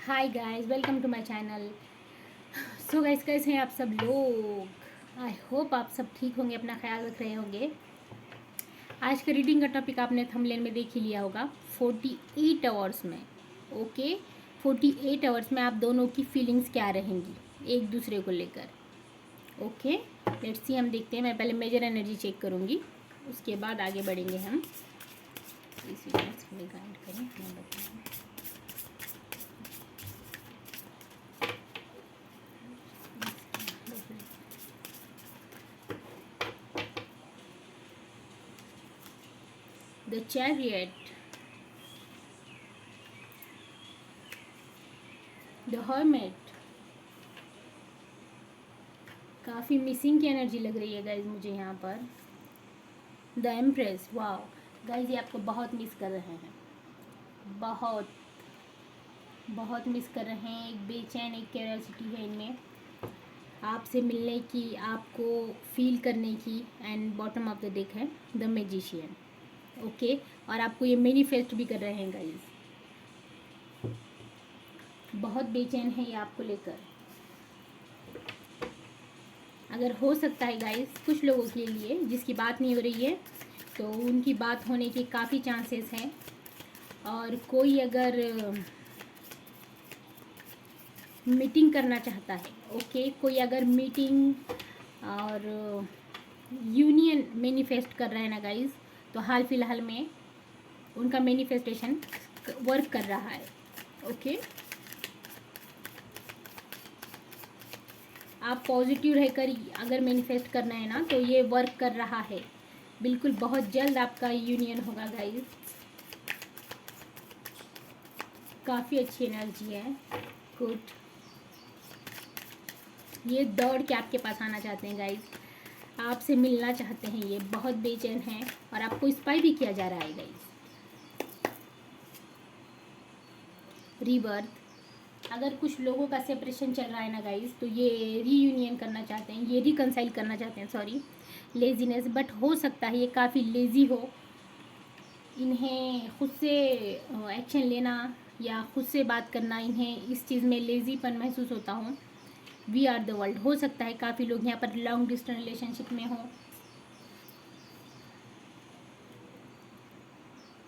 Hi guys, welcome to my channel. So guys, कैसे हैं आप सब लोग? आई होप आप सब ठीक होंगे, अपना ख्याल रख रहे होंगे। आज का रीडिंग का टॉपिक आपने थंबनेल में देख ही लिया होगा। 48 आवर्स में, ओके, 48 आवर्स में आप दोनों की फीलिंग्स क्या रहेंगी एक दूसरे को लेकर। ओके, लेट्स सी, हम देखते हैं। मैं पहले मेजर एनर्जी चेक करूँगी, उसके बाद आगे बढ़ेंगे हम। इसी में गाइड करें, हमें बताएं। The Chariot, The Hermit, काफ़ी मिसिंग की एनर्जी लग रही है गाइज मुझे यहाँ पर। द एम्प्रेस, वाह गाइज, ये आपको बहुत मिस कर रहे हैं, बहुत बहुत मिस कर रहे हैं। एक बेचैन, एक क्यूरियोसिटी है इनमें आपसे मिलने की, आपको फील करने की। And bottom of the deck है द मैजिशियन, ओके। और आपको ये मैनिफेस्ट भी कर रहे हैं गाइज, बहुत बेचैन है ये आपको लेकर। अगर हो सकता है गाइस, कुछ लोगों के लिए जिसकी बात नहीं हो रही है, तो उनकी बात होने के काफ़ी चांसेस हैं। और कोई अगर मीटिंग करना चाहता है, ओके, कोई अगर मीटिंग और यूनियन मैनिफेस्ट कर रहा है ना गाइस, तो हाल फिलहाल में उनका मैनिफेस्टेशन वर्क कर रहा है, ओके। आप पॉजिटिव रहकर अगर मैनिफेस्ट करना है ना, तो ये वर्क कर रहा है बिल्कुल। बहुत जल्द आपका यूनियन होगा गाइस, काफ़ी अच्छी एनर्जी है, गुड। ये दौड़ के आपके पास आना चाहते हैं गाइस, आपसे मिलना चाहते हैं, ये बहुत बेचैन हैं और आपको स्पाई भी किया जा रहा है गाइस। रीबर्थ, अगर कुछ लोगों का सेपरेशन चल रहा है ना गाइस, तो ये रीयूनियन करना चाहते हैं, ये रिकनसाइल करना चाहते हैं, सॉरी, लेजीनेस। बट हो सकता है ये काफ़ी लेज़ी हो, इन्हें खुद से एक्शन लेना या खुद से बात करना, इन्हें इस चीज़ में लेज़ीपन महसूस होता हो। वी आर द वर्ल्ड, हो सकता है काफ़ी लोग यहाँ पर लॉन्ग डिस्टेंस रिलेशनशिप में हों।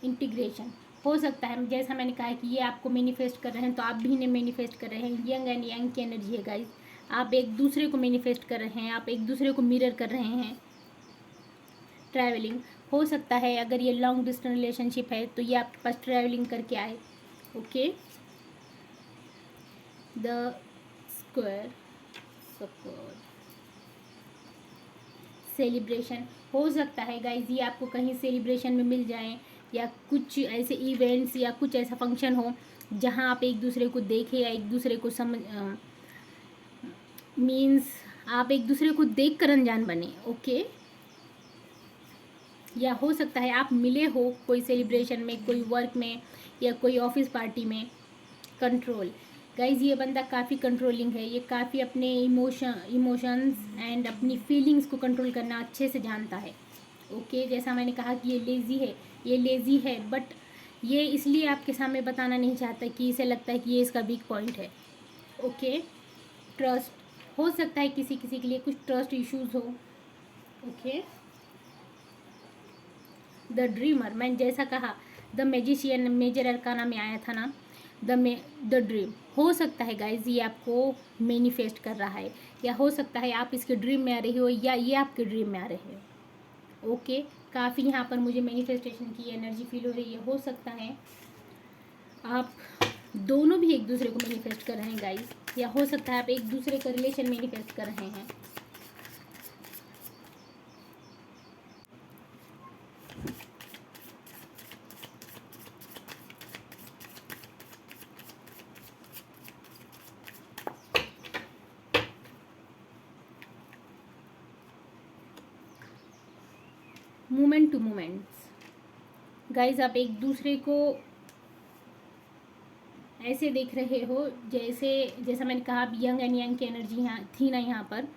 इंटीग्रेशन, हो सकता है, जैसा मैंने कहा कि ये आपको मैनिफेस्ट कर रहे हैं, तो आप भी इन्हें मैनिफेस्ट कर रहे हैं। यंग एंड यंग की एनर्जी है गाइस, आप एक दूसरे को मैनिफेस्ट कर रहे हैं, आप एक दूसरे को मिरर कर रहे हैं। ट्रैवलिंग, हो सकता है अगर ये लॉन्ग डिस्टेंस रिलेशनशिप है, तो ये आपके पास ट्रैवलिंग करके आए, okay. The square support, celebration, हो सकता है गाइज ये आपको कहीं सेलिब्रेशन में मिल जाएं, या कुछ ऐसे इवेंट्स या कुछ ऐसा फंक्शन हो जहां आप एक दूसरे को देखें या एक दूसरे को समझ, मीन्स आप एक दूसरे को देख कर अनजान बने, ओके। या हो सकता है आप मिले हो कोई सेलिब्रेशन में, कोई वर्क में, या कोई ऑफिस पार्टी में। कंट्रोल, गाइज ये बंदा काफ़ी कंट्रोलिंग है, ये काफ़ी अपने इमोशंस एंड अपनी फीलिंग्स को कंट्रोल करना अच्छे से जानता है, ओके। जैसा मैंने कहा कि ये लेज़ी है, ये लेज़ी है, बट ये इसलिए आपके सामने बताना नहीं चाहता कि इसे लगता है कि ये इसका वीक पॉइंट है, ओके। ट्रस्ट, हो सकता है किसी किसी के लिए कुछ ट्रस्ट इश्यूज हो, ओके। द ड्रीमर, मैंने जैसा कहा द मैजिशियन मेजर अरकाना में आया था ना, द ड्रीम, हो सकता है गाइज ये आपको मैनिफेस्ट कर रहा है, या हो सकता है आप इसके ड्रीम में आ रही हो या ये आपके ड्रीम में आ रहे हो, ओके। काफ़ी यहाँ पर मुझे मैनिफेस्टेशन की एनर्जी फील हो रही है। हो सकता है आप दोनों भी एक दूसरे को मैनिफेस्ट कर रहे हैं गाइज, या हो सकता है आप एक दूसरे का रिलेशन मैनिफेस्ट कर रहे हैं। मोमेंट टू मोमेंट्स, गाइज आप एक दूसरे को ऐसे देख रहे हो जैसे, जैसा मैंने कहा, आप यंग एंड यंग की एनर्जी यहाँ थी ना, यहाँ पर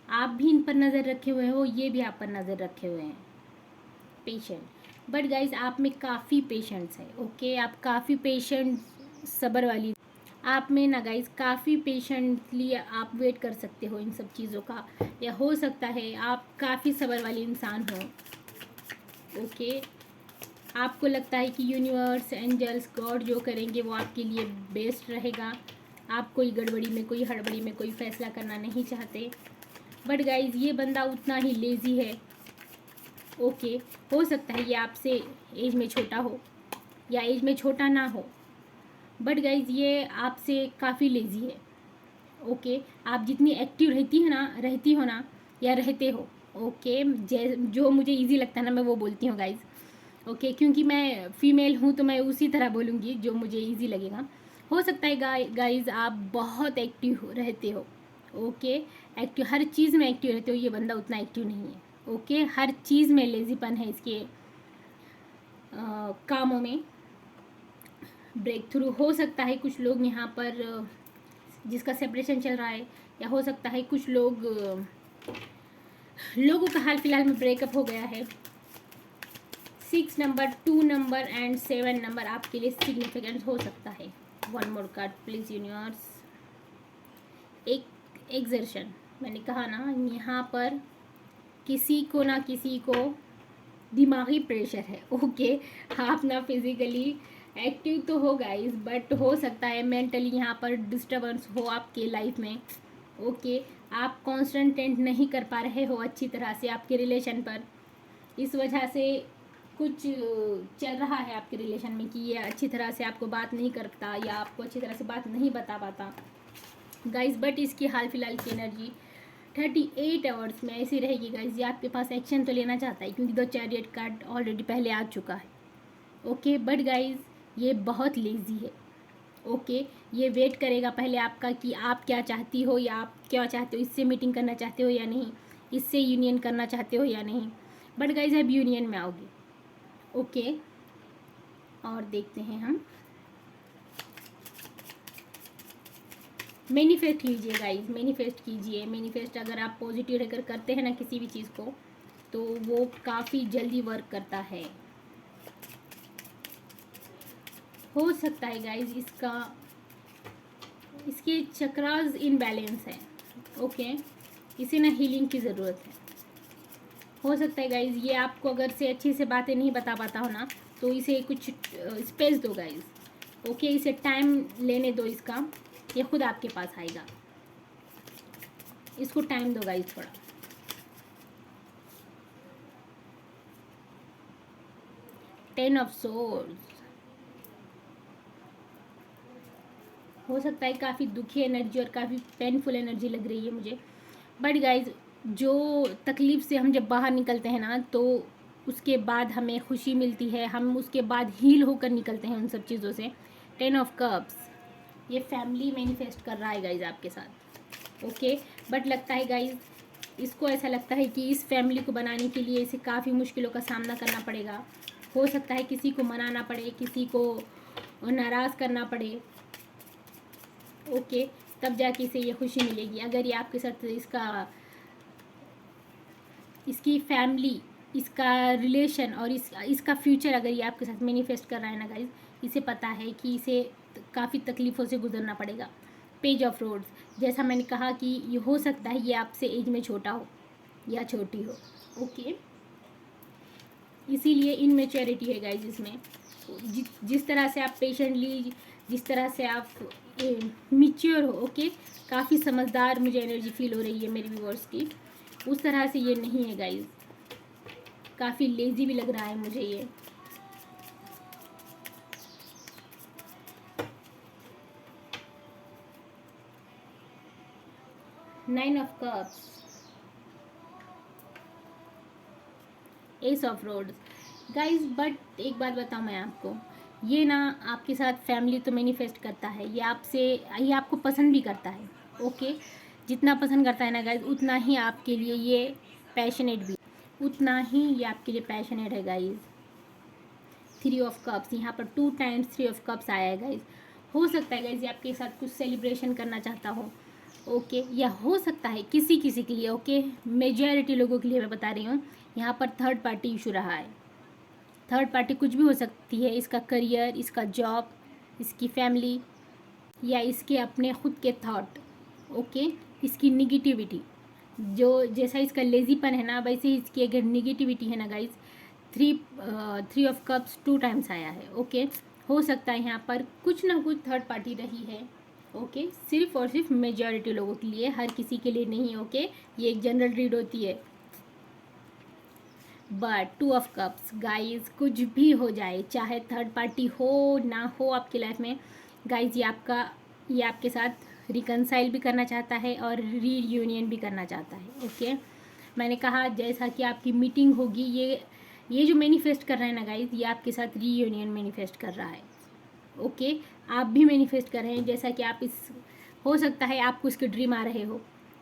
आप भी इन पर नज़र रखे हुए हो, ये भी आप पर नज़र रखे हुए हैं। पेशेंट, बट गाइज आप में काफ़ी पेशेंस है, ओके। आप काफ़ी पेशेंट, सब्र वाली, आप में ना गाइज काफ़ी पेशेंटली आप वेट कर सकते हो इन सब चीज़ों का, या हो सकता है आप काफ़ी सब्र वाले इंसान हो। ओके, आपको लगता है कि यूनिवर्स, एंजल्स, गॉड जो करेंगे वो आपके लिए बेस्ट रहेगा। आप कोई गड़बड़ी में, कोई हड़बड़ी में कोई फैसला करना नहीं चाहते। बट गाइज ये बंदा उतना ही लेज़ी है। ओके, हो सकता है ये आपसे एज में छोटा हो या एज में छोटा ना हो, बट गाइज ये आपसे काफ़ी लेज़ी है। ओके, आप जितनी एक्टिव रहती हो ना या रहते हो, ओके, जो मुझे इजी लगता है ना मैं वो बोलती हूँ गाइज। ओके, क्योंकि मैं फीमेल हूँ तो मैं उसी तरह बोलूँगी जो मुझे इजी लगेगा। हो सकता है गाइज आप बहुत एक्टिव रहते हो। ओके, एक्टिव, हर चीज़ में एक्टिव रहते हो, ये बंदा उतना एक्टिव नहीं है। ओके, हर चीज़ में लेजीपन है इसके, कामों में ब्रेक थ्रू। हो सकता है कुछ लोग यहाँ पर जिसका सेपरेशन चल रहा है, या हो सकता है कुछ लोगों का हाल फिलहाल में ब्रेकअप हो गया है। 6 नंबर, 2 नंबर एंड 7 नंबर आपके लिए सिग्निफिकेंट हो सकता है। One more card please universe. एक एक्सर्शन, मैंने कहा ना यहाँ पर किसी को ना किसी को दिमागी प्रेशर है। ओके, आप ना फिजिकली एक्टिव तो हो गाइस, बट हो सकता है मेंटली यहाँ पर डिस्टर्बेंस हो आपके लाइफ में। ओके, आप कॉन्सेंट्रेट नहीं कर पा रहे हो अच्छी तरह से आपके रिलेशन पर, इस वजह से कुछ चल रहा है आपके रिलेशन में कि ये अच्छी तरह से आपको बात नहीं करता या आपको अच्छी तरह से बात नहीं बता पाता गाइस। बट इसकी हाल फिलहाल की एनर्जी 38 आवर्स में ऐसी रहेगी गाइस। ये आपके पास एक्शन तो लेना चाहता है, क्योंकि द चैरियट कार्ड ऑलरेडी पहले आ चुका है। ओके, बट गाइस ये बहुत लेज़ी है। ओके, ये वेट करेगा पहले आपका कि आप क्या चाहती हो या आप क्या चाहते हो, इससे मीटिंग करना चाहते हो या नहीं, इससे यूनियन करना चाहते हो या नहीं। बट गाइस अब यूनियन में आओगे। ओके, और देखते हैं हम, मैनिफेस्ट कीजिए गाइस, मैनिफेस्ट कीजिए। मैनिफेस्ट अगर आप पॉजिटिव रहकर करते हैं ना किसी भी चीज़ को, तो वो काफ़ी जल्दी वर्क करता है। हो सकता है गाइस इसके चक्रास इनबैलेंस है। ओके, इसे ना हीलिंग की ज़रूरत है। हो सकता है गाइज ये आपको अगर से अच्छे से बातें नहीं बता पाता हो ना, तो इसे कुछ स्पेस दो गाइज। ओके, इसे टाइम लेने दो इसका, ये खुद आपके पास आएगा। इसको टाइम दो गाइज थोड़ा। 10 ऑफ सोर्ड्स, हो सकता है काफ़ी दुखी एनर्जी और काफ़ी पेनफुल एनर्जी लग रही है मुझे। बट गाइज जो तकलीफ़ से हम जब बाहर निकलते हैं ना, तो उसके बाद हमें खुशी मिलती है, हम उसके बाद हील होकर निकलते हैं उन सब चीज़ों से। 10 ऑफ कप्स, ये फैमिली मैनिफेस्ट कर रहा है गाइज आपके साथ। ओके, बट लगता है गाइज इसको ऐसा लगता है कि इस फैमिली को बनाने के लिए इसे काफ़ी मुश्किलों का सामना करना पड़ेगा। हो सकता है किसी को मनाना पड़े, किसी को नाराज़ करना पड़े। ओके, तब जाके इसे ये खुशी मिलेगी। अगर ये आपके साथ इसकी फैमिली, इसका रिलेशन और इसका फ्यूचर अगर ये आपके साथ मैनिफेस्ट कर रहा है ना गाइज, इसे पता है कि इसे काफ़ी तकलीफ़ों से गुजरना पड़ेगा। पेज ऑफ रोड्स, जैसा मैंने कहा कि ये हो सकता है ये आपसे एज में छोटा हो या छोटी हो। ओके, इसीलिए इनमेच्योरिटी है गाइज इसमें। जिस तरह से आप पेशेंटली, जिस तरह से आप मिच्योर हो, ओके, काफ़ी समझदार मुझे एनर्जी फील हो रही है मेरे व्यूअर्स की, उस तरह से ये नहीं है गाइज। काफ़ी लेज़ी भी लग रहा है मुझे ये। Nine of cups, ace of rods guys. But एक बात बताऊँ मैं आपको, ये ना आपके साथ फैमिली तो मैनिफेस्ट करता है, ये आपको पसंद भी करता है। ओके, जितना पसंद करता है ना गाइज, उतना ही आपके लिए ये पैशनेट भी, उतना ही ये आपके लिए पैशनेट है गाइज। 3 ऑफ कप्स, यहाँ पर 2 टाइम्स 3 ऑफ कप्स आया है गाइज। हो सकता है गाइज ये आपके साथ कुछ सेलिब्रेशन करना चाहता हो। ओके, या हो सकता है किसी किसी के लिए, ओके, मेजॉरिटी लोगों के लिए मैं बता रही हूँ, यहाँ पर थर्ड पार्टी इशू रहा है। थर्ड पार्टी कुछ भी हो सकती है, इसका करियर, इसका जॉब, इसकी फैमिली, या इसके अपने खुद के थॉट, ओके, इसकी निगेटिविटी, जो जैसा इसका लेजीपन है ना वैसे ही इसकी अगर निगेटिविटी है ना guys, three of cups 2 times आया है, ओके। हो सकता है यहाँ पर कुछ ना कुछ थर्ड पार्टी रही है, ओके, सिर्फ और सिर्फ मेजॉरिटी लोगों के लिए, हर किसी के लिए नहीं, ओके, ये एक जनरल रीड होती है। बट 2 ऑफ कप्स गाइज, कुछ भी हो जाए, चाहे थर्ड पार्टी हो ना हो आपकी लाइफ में गाइज, ये आपके साथ रिकनसाइल भी करना चाहता है और रीयूनियन भी करना चाहता है, ओके। मैंने कहा जैसा कि आपकी मीटिंग होगी, ये जो मैनिफेस्ट कर रहा है ना गाइज, ये आपके साथ रीयूनियन मैनिफेस्ट कर रहा है, ओके। आप भी मैनिफेस्ट कर रहे हैं, जैसा कि आप हो सकता है आपको इसके ड्रीम आ रहे हो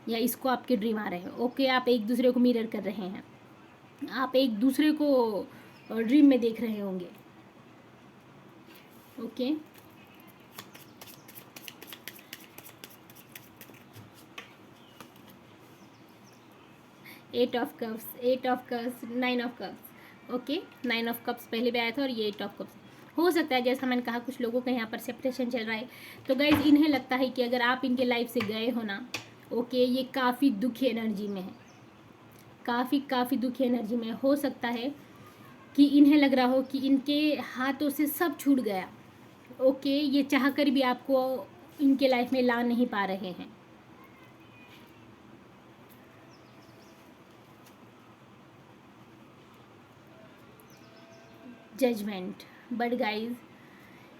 या इसको आपके ड्रीम आ रहे हो, ओके। आप एक दूसरे को मिरर कर रहे हैं, आप एक दूसरे को ड्रीम में देख रहे होंगे, okay. Eight of cups 9 of cups, okay. 9 of cups पहले भी आया था और ये 8 ऑफ कप्स। हो सकता है जैसा मैंने कहा कुछ लोगों का यहाँ पर सेपरेशन चल रहा है, तो गाइज इन्हें लगता है कि अगर आप इनके लाइफ से गए हो ना, ओके, ये काफ़ी दुखी एनर्जी में है, काफ़ी दुखी एनर्जी में हो सकता है कि इन्हें लग रहा हो कि इनके हाथों से सब छूट गया, ओके। ये चाह कर भी आपको इनके लाइफ में ला नहीं पा रहे हैं, judgement. But guys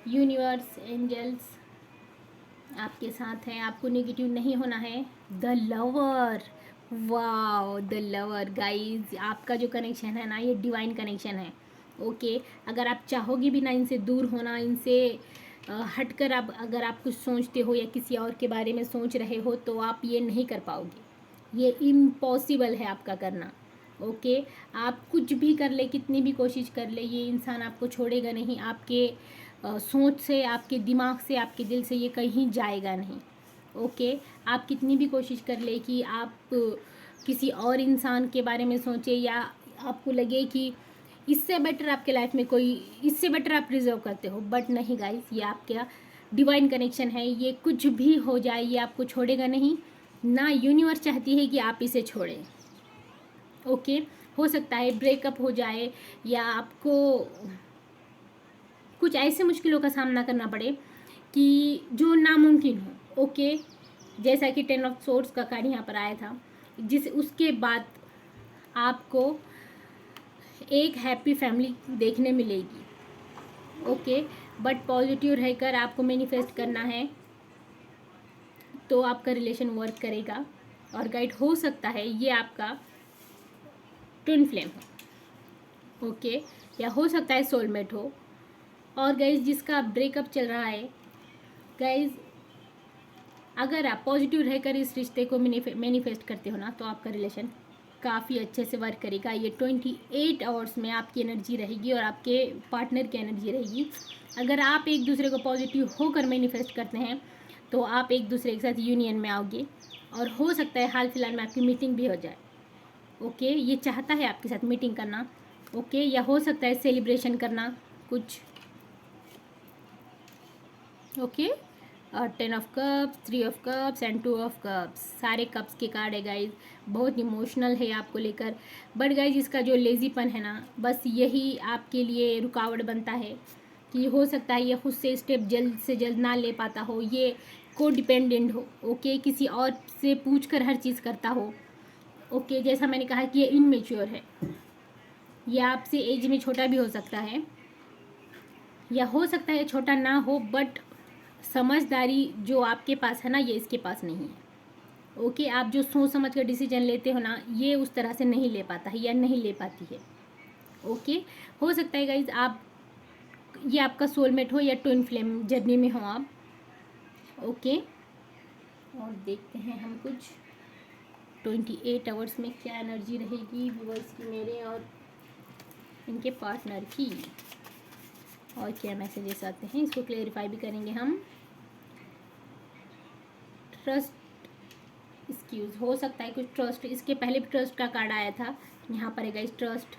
universe, angels आपके साथ हैं, आपको नेगेटिव नहीं होना है। The lover, wow, the lover guys, आपका जो कनेक्शन है ना ये डिवाइन कनेक्शन है, ओके। अगर आप चाहोगे भी ना इनसे दूर होना, इनसे हटकर आप अगर आप कुछ सोचते हो या किसी और के बारे में सोच रहे हो तो आप ये नहीं कर पाओगे, ये इम्पॉसिबल है आपका करना, ओके। आप कुछ भी कर ले, कितनी भी कोशिश कर ले, ये इंसान आपको छोड़ेगा नहीं, आपके सोच से, आपके दिमाग से, आपके दिल से ये कहीं जाएगा नहीं, ओके। आप कितनी भी कोशिश कर ले कि आप किसी और इंसान के बारे में सोचें या आपको लगे कि इससे बेटर आपके लाइफ में कोई, इससे बेटर आप रिजर्व करते हो, बट नहीं गाइस, ये आपका डिवाइन कनेक्शन है, ये कुछ भी हो जाए ये आपको छोड़ेगा नहीं, ना यूनिवर्स चाहती है कि आप इसे छोड़ें, ओके। हो सकता है ब्रेकअप हो जाए या आपको कुछ ऐसे मुश्किलों का सामना करना पड़े कि जो नामुमकिन हो, ओके। जैसा कि 10 ऑफ सोर्ड्स का कार्ड यहाँ पर आया था, जिस उसके बाद आपको एक हैप्पी फैमिली देखने मिलेगी, ओके। बट पॉजिटिव रहकर आपको मैनिफेस्ट करना है तो आपका रिलेशन वर्क करेगा। और गाइड हो सकता है ये आपका ट्विन फ्लेम हो, ओके, या हो सकता है सोलमेट हो। और गाइज जिसका ब्रेकअप चल रहा है, गाइज अगर आप पॉजिटिव रहकर इस रिश्ते को मैनिफेस्ट करते हो ना तो आपका रिलेशन काफ़ी अच्छे से वर्क करेगा। ये 28 आवर्स में आपकी एनर्जी रहेगी और आपके पार्टनर की एनर्जी रहेगी। अगर आप एक दूसरे को पॉजिटिव होकर मैनिफेस्ट करते हैं तो आप एक दूसरे के साथ यूनियन में आओगे और हो सकता है हाल फिलहाल में आपकी मीटिंग भी हो जाए, ओके। ये चाहता है आपके साथ मीटिंग करना, ओके, या हो सकता है सेलिब्रेशन करना कुछ, ओके। और 10 of cups, 3 of cups and 2 of cups, सारे कप्स के कार्ड है गाइज। बहुत इमोशनल है आपको लेकर, बट गाइज इसका जो लेजीपन है ना बस यही आपके लिए रुकावट बनता है कि हो सकता है ये खुद से स्टेप जल्द से जल्द ना ले पाता हो, ये को डिपेंडेंट हो, ओके, किसी और से पूछ कर हर चीज़ करता हो, ओके। जैसा मैंने कहा कि ये इनमेच्योर है, ये आपसे एज में छोटा भी हो सकता है या हो सकता है छोटा ना हो, बट समझदारी जो आपके पास है ना ये इसके पास नहीं है, ओके। आप जो सोच समझ कर डिसीजन लेते हो ना ये उस तरह से नहीं ले पाता है या नहीं ले पाती है, ओके। हो सकता है गाइज आप, ये आपका सोलमेट हो या ट्विन फ्लेम जर्नी में हो आप, ओके। और देखते हैं हम कुछ 28 आवर्स में क्या एनर्जी रहेगी व्यूअर्स की, मेरे और इनके पार्टनर की, और क्या मैसेजेस आते हैं इसको क्लेरिफाई भी करेंगे हम। ट्रस्ट एक्सक्यूज, हो सकता है कुछ ट्रस्ट, इसके पहले भी ट्रस्ट का कार्ड आया था, यहाँ पर है गाइस ट्रस्ट।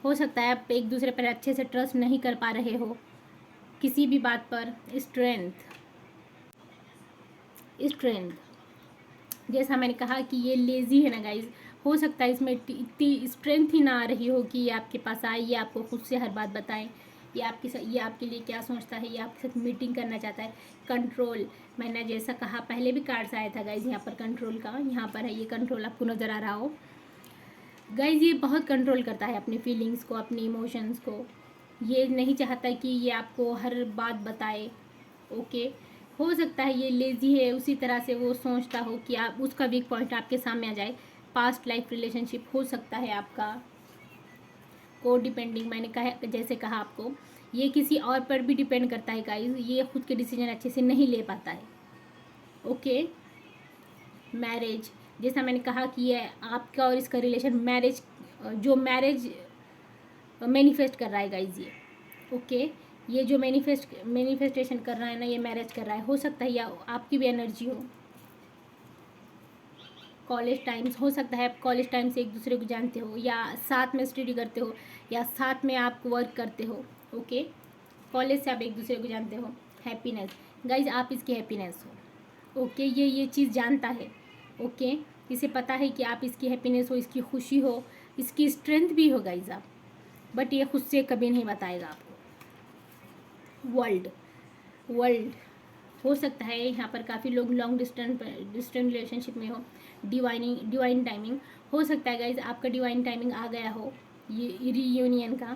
हो सकता है आप एक दूसरे पर अच्छे से ट्रस्ट नहीं कर पा रहे हो किसी भी बात पर। Strength, strength. जैसा मैंने कहा कि ये लेज़ी है ना गाइज, हो सकता है इसमें इतनी स्ट्रेंथ ही ना आ रही हो कि ये आपके पास आए, ये आपको खुद से हर बात बताएं, ये आपके लिए क्या सोचता है, ये आपके साथ मीटिंग करना चाहता है। कंट्रोल, मैंने जैसा कहा पहले भी कार्ड्स आया था गाइज, यहाँ पर कंट्रोल का, यहाँ पर है ये कंट्रोल, आपको नज़र आ रहा हो गाइज। ये बहुत कंट्रोल करता है अपनी फीलिंग्स को, अपनी इमोशंस को। ये नहीं चाहता कि ये आपको हर बात बताए। ओके, हो सकता है ये लेज़ी है, उसी तरह से वो सोचता हो कि आप उसका वीक पॉइंट आपके सामने आ जाए। पास्ट लाइफ रिलेशनशिप हो सकता है आपका। को डिपेंडिंग, मैंने कहा जैसे कहा आपको, ये किसी और पर भी डिपेंड करता है गाइस, ये खुद के डिसीजन अच्छे से नहीं ले पाता है। ओके, मैरिज, जैसा मैंने कहा कि ये आपका और इसका रिलेशन मैरिज, जो मैरिज मैनिफेस्ट कर रहा है गाइज ये। ओके, ये जो मैनिफेस्टेशन कर रहा है ना, ये मैरिज कर रहा है। हो सकता है या आपकी भी एनर्जी हो। कॉलेज टाइम्स, हो सकता है आप कॉलेज टाइम से एक दूसरे को जानते हो, या साथ में स्टडी करते हो, या साथ में आप वर्क करते हो। ओके, कॉलेज से आप एक दूसरे को जानते हो। हैप्पीनेस, गाइज आप इसकी हैप्पीनेस हो। ओके, ये चीज़ जानता है। ओके, इसे पता है कि आप इसकी हैप्पीनेस हो, इसकी खुशी हो, इसकी स्ट्रेंथ भी हो गाइज आप, बट ये खुद से कभी नहीं बताएगा आपको। वर्ल्ड हो सकता है यहाँ पर काफ़ी लोग लॉन्ग डिस्टेंस रिलेशनशिप में हो। डिवाइन टाइमिंग, हो सकता है गाइज आपका डिवाइन टाइमिंग आ गया हो, ये रीयूनियन का।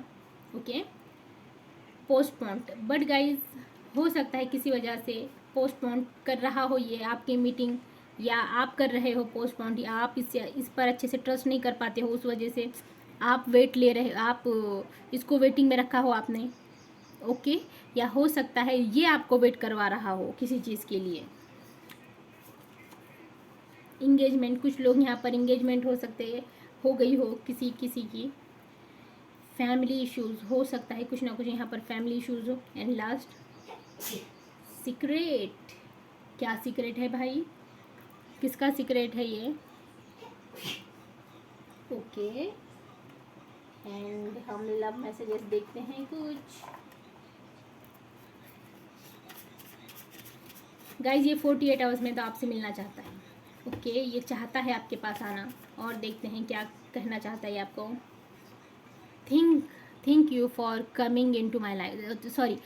ओके, पोस्टपोन, बट गाइज हो सकता है किसी वजह से पोस्टपोन कर रहा हो ये आपकी मीटिंग, या आप कर रहे हो पोस्टपोन, या आप इस पर अच्छे से ट्रस्ट नहीं कर पाते हो, उस वजह से आप वेट ले रहे, आप इसको वेटिंग में रखा हो आपने। ओके, या हो सकता है ये आपको वेट करवा रहा हो किसी चीज़ के लिए। इंगेजमेंट, कुछ लोग यहाँ पर इंगेजमेंट हो सकते हैं, हो गई हो किसी की। फैमिली इश्यूज, हो सकता है कुछ ना कुछ यहाँ पर फैमिली इश्यूज हो। एंड लास्ट सीक्रेट, क्या सीक्रेट है भाई, किसका सीक्रेट है ये। ओके, एंड हम लव मैसेजेस देखते हैं कुछ। गाइज ये 48 आवर्स में तो आपसे मिलना चाहता है। ओके, ये चाहता है आपके पास आना, और देखते हैं क्या कहना चाहता है आपको। Think you for coming into my life, sorry,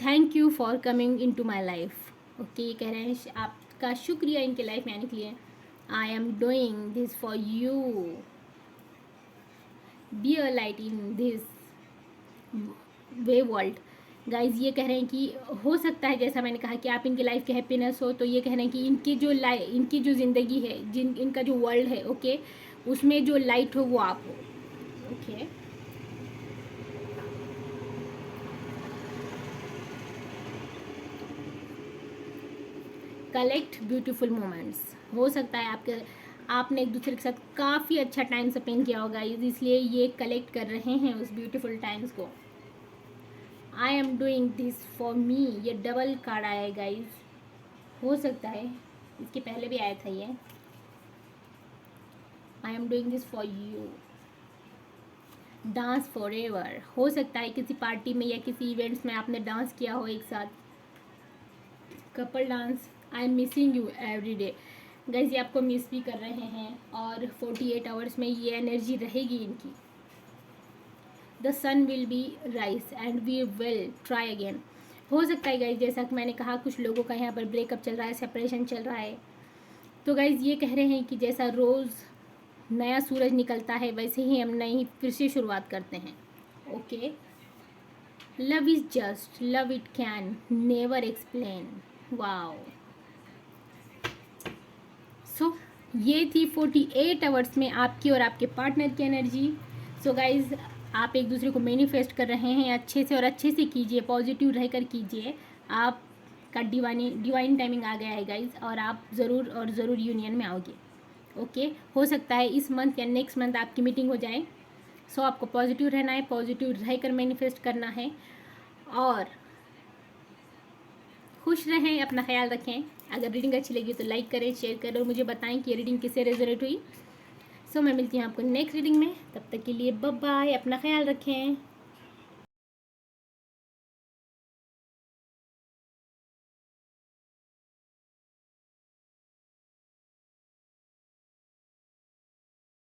thank you for coming into my life. Okay, ये कह रहे हैं आपका शुक्रिया इनके लाइफ में आने के लिए। I am doing this for you, be a light in this way world. Guys ये कह रहे हैं कि हो सकता है, जैसा मैंने कहा कि आप इनकी लाइफ के हैप्पीनेस हो, तो ये कह रहे हैं कि इनकी जो ज़िंदगी है, इनका जो वर्ल्ड है, ओके, उसमें जो लाइट हो वो आप हो। ओके, कलेक्ट ब्यूटीफुल मोमेंट्स, हो सकता है आपने एक दूसरे के साथ काफ़ी अच्छा टाइम स्पेंड किया होगा, इसलिए ये कलेक्ट कर रहे हैं उस ब्यूटीफुल टाइम्स को। I am doing this for me, ये डबल कार्ड आया है गाइज, हो सकता है इसके पहले भी आया था ये। I am doing this for you, dance for ever, हो सकता है किसी पार्टी में या किसी इवेंट्स में आपने डांस किया हो एक साथ, couple dance. I am missing you every day, guys ये आपको मिस भी कर रहे हैं, और 48 आवर्स में ये एनर्जी रहेगी इनकी। The sun will be rise and we will try again, हो सकता है गाइज जैसा कि मैंने कहा कुछ लोगों का यहाँ पर ब्रेकअप चल रहा है, सेपरेशन चल रहा है, तो गाइज ये कह रहे हैं कि जैसा रोज़ नया सूरज निकलता है वैसे ही हम नई फिर से शुरुआत करते हैं। Okay, love is just love, it can never explain. Wow, so ये थी 48 आवर्स में आपकी और आपके पार्टनर की एनर्जी। सो गाइज आप एक दूसरे को मैनिफेस्ट कर रहे हैं, अच्छे से और अच्छे से कीजिए, पॉजिटिव रहकर कीजिए। आपका डिवाइन टाइमिंग आ गया है गाइज, और आप ज़रूर और ज़रूर यूनियन में आओगे। ओके, हो सकता है इस मंथ या नेक्स्ट मंथ आपकी मीटिंग हो जाए। सो आपको पॉजिटिव रहना है, पॉजिटिव रहकर मैनिफेस्ट करना है, और खुश रहें, अपना ख्याल रखें। अगर रीडिंग अच्छी लगी तो लाइक करें, शेयर करें, और मुझे बताएं कि ये रीडिंग किससे रेजोनेट हुई। सो मैं मिलती हूँ आपको नेक्स्ट रीडिंग में, तब तक के लिए बाय बाय, अपना ख्याल रखें।